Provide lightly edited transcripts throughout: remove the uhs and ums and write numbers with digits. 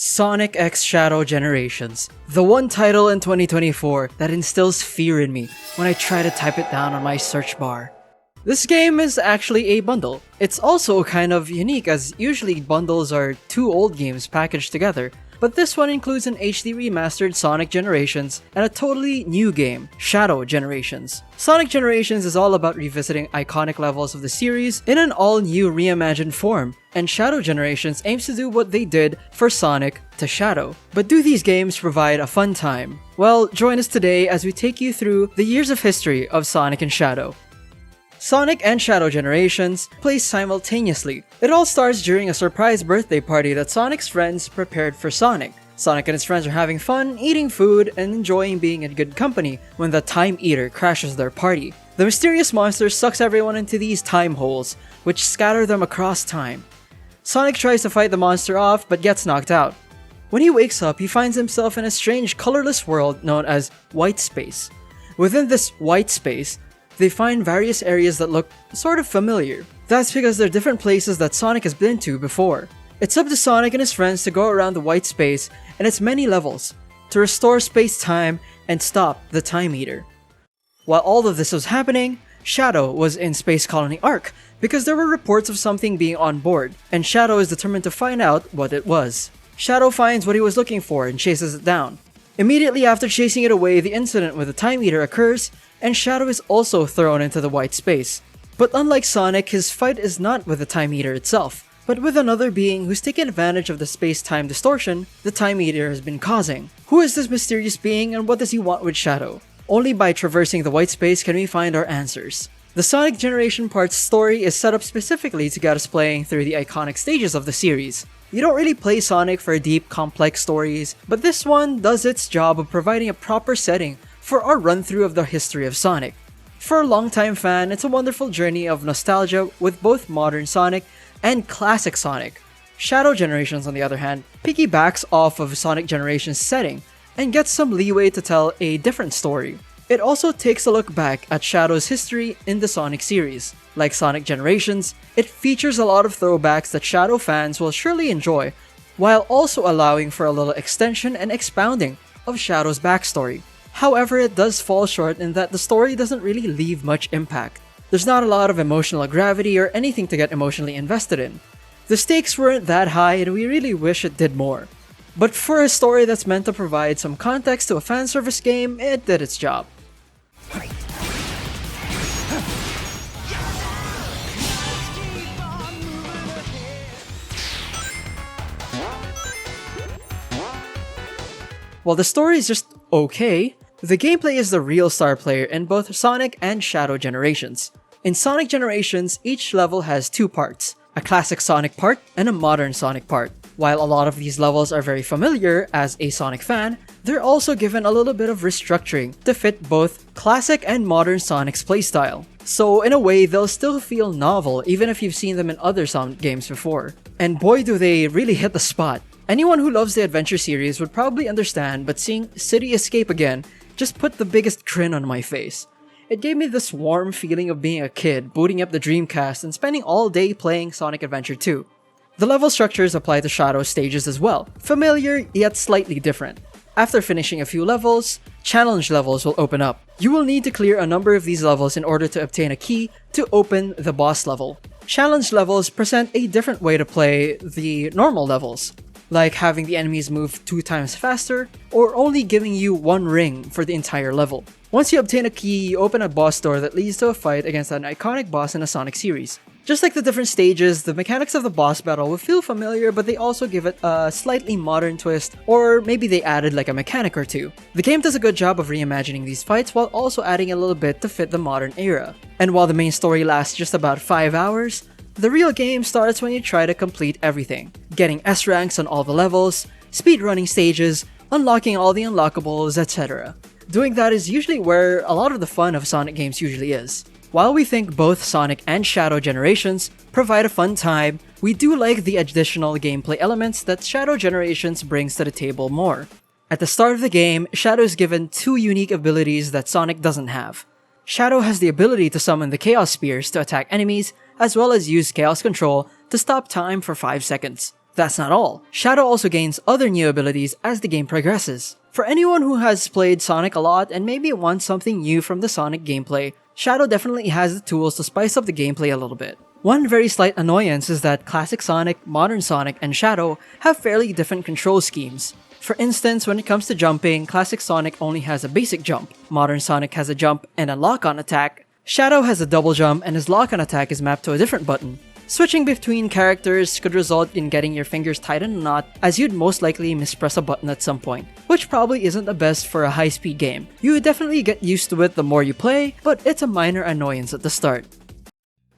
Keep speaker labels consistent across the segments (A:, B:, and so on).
A: Sonic X Shadow Generations, the one title in 2024 that instills fear in me when I try to type it down on my search bar. This game is actually a bundle. It's also kind of unique as usually bundles are two old games packaged together, but this one includes an HD remastered Sonic Generations and a totally new game, Shadow Generations. Sonic Generations is all about revisiting iconic levels of the series in an all-new reimagined form, and Shadow Generations aims to do what they did for Sonic to Shadow. But do these games provide a fun time? Well, join us today as we take you through the years of history of Sonic and Shadow. Sonic and Shadow Generations play simultaneously. It all starts during a surprise birthday party that Sonic's friends prepared for Sonic. Sonic and his friends are having fun, eating food, and enjoying being in good company when the Time Eater crashes their party. The mysterious monster sucks everyone into these time holes, which scatter them across time. Sonic tries to fight the monster off but gets knocked out. When he wakes up, he finds himself in a strange colorless world known as White Space. Within this White Space, they find various areas that look sort of familiar. That's because they're different places that Sonic has been to before. It's up to Sonic and his friends to go around the White Space and its many levels to restore space-time and stop the Time Eater. While all of this was happening, Shadow was in Space Colony Arc because there were reports of something being on board, and Shadow is determined to find out what it was. Shadow finds what he was looking for and chases it down. Immediately after chasing it away, the incident with the Time Eater occurs, and Shadow is also thrown into the White Space. But unlike Sonic, his fight is not with the Time Eater itself, but with another being who's taken advantage of the space-time distortion the Time Eater has been causing. Who is this mysterious being and what does he want with Shadow? Only by traversing the White Space can we find our answers. The Sonic Generation Parts story is set up specifically to get us playing through the iconic stages of the series. You don't really play Sonic for deep, complex stories, but this one does its job of providing a proper setting for our run-through of the history of Sonic. For a longtime fan, it's a wonderful journey of nostalgia with both modern Sonic and classic Sonic. Shadow Generations, on the other hand, piggybacks off of Sonic Generations' setting and gets some leeway to tell a different story. It also takes a look back at Shadow's history in the Sonic series. Like Sonic Generations, it features a lot of throwbacks that Shadow fans will surely enjoy, while also allowing for a little extension and expounding of Shadow's backstory. However, it does fall short in that the story doesn't really leave much impact. There's not a lot of emotional gravity or anything to get emotionally invested in. The stakes weren't that high and we really wish it did more. But for a story that's meant to provide some context to a fan service game, it did its job. While the story is just okay, the gameplay is the real star player in both Sonic and Shadow Generations. In Sonic Generations, each level has two parts, a classic Sonic part and a modern Sonic part. While a lot of these levels are very familiar as a Sonic fan, they're also given a little bit of restructuring to fit both classic and modern Sonic's playstyle. So in a way, they'll still feel novel even if you've seen them in other Sonic games before. And boy do they really hit the spot. Anyone who loves the adventure series would probably understand, but seeing City Escape again just put the biggest grin on my face. It gave me this warm feeling of being a kid booting up the Dreamcast and spending all day playing Sonic Adventure 2. The level structures apply to Shadow stages as well, familiar yet slightly different. After finishing a few levels, challenge levels will open up. You will need to clear a number of these levels in order to obtain a key to open the boss level. Challenge levels present a different way to play the normal levels, like having the enemies move 2 times faster, or only giving you 1 ring for the entire level. Once you obtain a key, you open a boss door that leads to a fight against an iconic boss in the Sonic series. Just like the different stages, the mechanics of the boss battle will feel familiar, but they also give it a slightly modern twist, or maybe they added like a mechanic or two. The game does a good job of reimagining these fights while also adding a little bit to fit the modern era. And while the main story lasts just about 5 hours, the real game starts when you try to complete everything, getting S ranks on all the levels, speedrunning stages, unlocking all the unlockables, etc. Doing that is usually where a lot of the fun of Sonic games usually is. While we think both Sonic and Shadow Generations provide a fun time, we do like the additional gameplay elements that Shadow Generations brings to the table more. At the start of the game, Shadow is given 2 unique abilities that Sonic doesn't have. Shadow has the ability to summon the Chaos Spears to attack enemies, as well as use Chaos Control to stop time for 5 seconds. That's not all. Shadow also gains other new abilities as the game progresses. For anyone who has played Sonic a lot and maybe wants something new from the Sonic gameplay, Shadow definitely has the tools to spice up the gameplay a little bit. One very slight annoyance is that classic Sonic, modern Sonic, and Shadow have fairly different control schemes. For instance, when it comes to jumping, classic Sonic only has a basic jump, modern Sonic has a jump and a lock-on attack, Shadow has a double jump and his lock-on attack is mapped to a different button. Switching between characters could result in getting your fingers tied in a knot, as you'd most likely mispress a button at some point, which probably isn't the best for a high-speed game. You would definitely get used to it the more you play, but it's a minor annoyance at the start.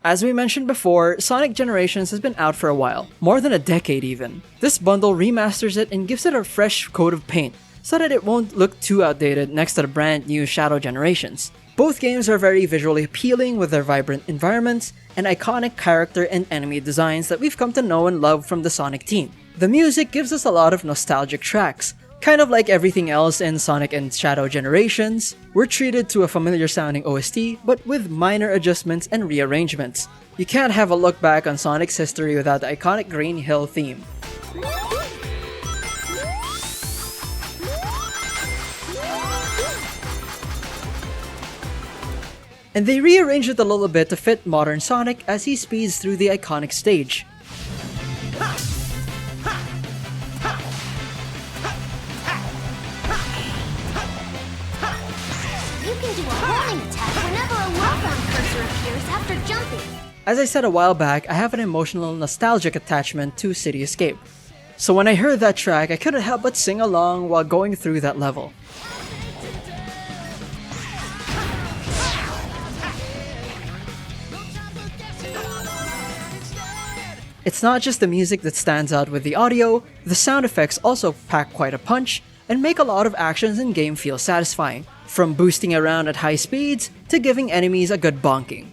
A: As we mentioned before, Sonic Generations has been out for a while, more than a decade even. This bundle remasters it and gives it a fresh coat of paint, so that it won't look too outdated next to the brand new Shadow Generations. Both games are very visually appealing with their vibrant environments and iconic character and enemy designs that we've come to know and love from the Sonic team. The music gives us a lot of nostalgic tracks. Kind of like everything else in Sonic and Shadow Generations, we're treated to a familiar sounding OST, but with minor adjustments and rearrangements. You can't have a look back on Sonic's history without the iconic Green Hill theme. And they rearranged it a little bit to fit modern Sonic as he speeds through the iconic stage. As I said a while back, I have an emotional nostalgic attachment to City Escape. So when I heard that track, I couldn't help but sing along while going through that level. It's not just the music that stands out with the audio, the sound effects also pack quite a punch and make a lot of actions in game feel satisfying, from boosting around at high speeds to giving enemies a good bonking.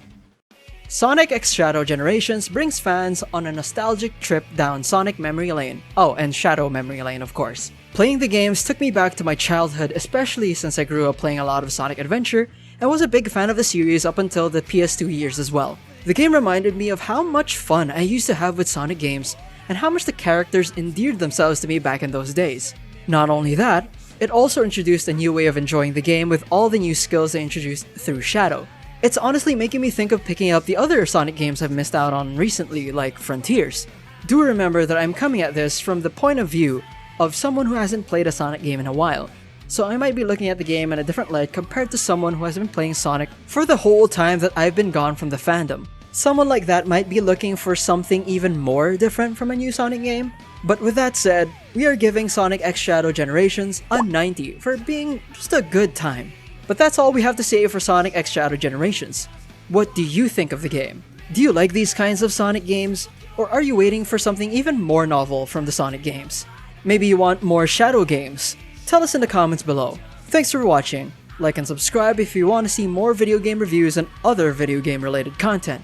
A: Sonic X Shadow Generations brings fans on a nostalgic trip down Sonic Memory Lane. Oh, and Shadow Memory Lane, of course. Playing the games took me back to my childhood, especially since I grew up playing a lot of Sonic Adventure and was a big fan of the series up until the PS2 years as well. The game reminded me of how much fun I used to have with Sonic games and how much the characters endeared themselves to me back in those days. Not only that, it also introduced a new way of enjoying the game with all the new skills they introduced through Shadow. It's honestly making me think of picking up the other Sonic games I've missed out on recently, like Frontiers. Do remember that I'm coming at this from the point of view of someone who hasn't played a Sonic game in a while, so I might be looking at the game in a different light compared to someone who has been playing Sonic for the whole time that I've been gone from the fandom. Someone like that might be looking for something even more different from a new Sonic game. But with that said, we are giving Sonic X Shadow Generations a 90 for being just a good time. But that's all we have to say for Sonic X Shadow Generations. What do you think of the game? Do you like these kinds of Sonic games? Or are you waiting for something even more novel from the Sonic games? Maybe you want more Shadow games? Tell us in the comments below. Thanks for watching. Like and subscribe if you want to see more video game reviews and other video game related content.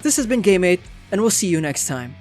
A: This has been GameAte, and we'll see you next time.